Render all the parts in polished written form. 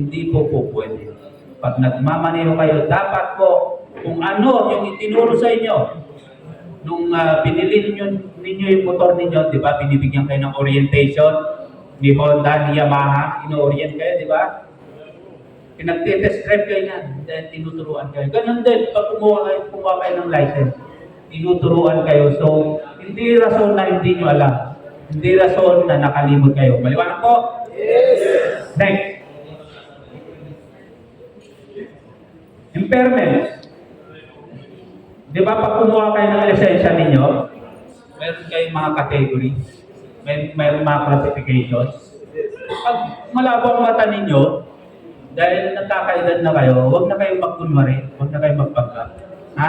Hindi po pwede. Pag nagmamaneho kayo, dapat po kung ano yung itinuro sa inyo, nung binili ninyo yung motor ninyo, di ba, binibigyan kayo ng orientation, ni Honda, ni Yamaha, ino-orient kayo, di ba? Pinag-test drive kayo yan, then tinuturuan kayo. Ganun din, pag kumuha kayo ng license, tinuturuan kayo. So, hindi rason na hindi nyo alam. Hindi rason na nakalimot kayo. Maliwanag po? Yes! Next. Impairment. Di ba pag kumuha kayo ng lisensya ninyo, meron kayong mga category, meron mga classifications. Pag malabo ang mata ninyo, dahil nagkakaedad na kayo, huwag na kayong magkunwari, huwag na kayong magpagka. Ha?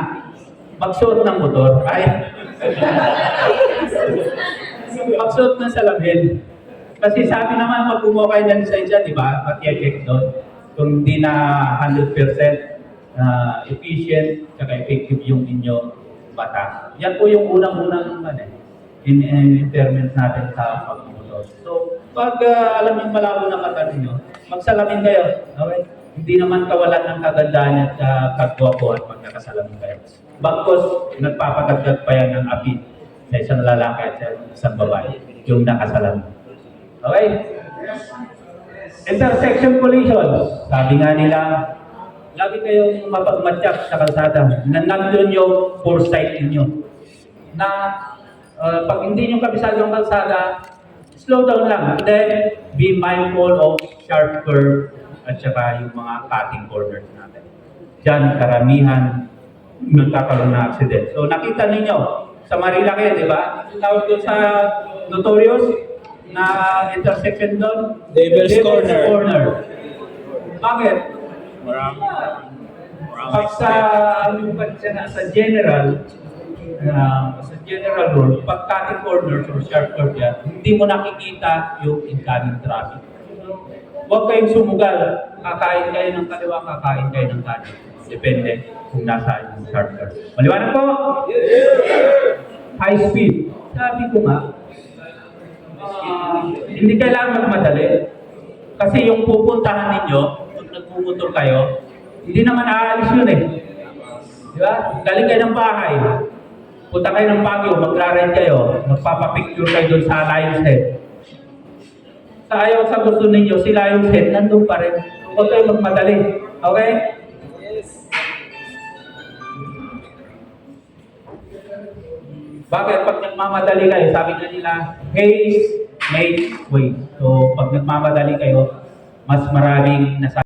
Magsuot ng motor. Ay! Magsuot ng salamin. Kasi sabi naman, pag kumuha kayo ng lisensya, di ba? Mag-check doon. Kung hindi na 100% efficient at effective yung inyong mata. Yan po yung unang-unang impairment natin sa pagmumotor. So, pag alam yung malabo na mata ninyo, magsalamin kayo. Okay? Hindi naman kawalan ng kagandahan at kagwapuan pag nakasalamin kayo. Bagkos, nagpapagagdag pa yan ng api sa isang lalaki at sa isang babae, yung nakasalamin. Okay? Intersection collision. Sabi nga nila, lagi kayong mapagmatyak sa kalsada na nandun yung foresight ninyo. Na pag hindi nyo kabisado yung kalsada, slow down lang. And then, be mindful of sharp curve at saka yung mga cutting corners natin. Diyan, karamihan nagkakaroon ng accident. So, nakita ninyo, sa Marilaki, di ba? Tawag doon sa notorious na intersection doon? Devil's Corner. Bakit? Marami. Pag sa general rule, pag cutting corners or sharp curve yan, hindi mo nakikita yung incoming traffic. Huwag kayong sumugal. Kakain kayo ng kaliwa, kakain kayo ng kanan. Depende kung nasaan yung sharp curve. Maliwanag po? High speed. Sabi ko nga, hindi kailangan magmadali. Kasi yung pupuntahan ninyo, pag nagmumotor kayo, hindi naman aalis yun eh. Di ba? Galing kayo ng bahay. Punta kayo ng Baguio, magra-rent kayo. Magpapapicture kayo doon sa Lion's Head. Sa ayaw sa gusto ninyo, si Lion's Head, nandun pa rin. Huwag kayo magmadali. Okay? Yes. Bakit? Pag nagmamadali kayo, sabi nga nila, haste makes way. So, pag nagmamadali kayo, mas maraming nasa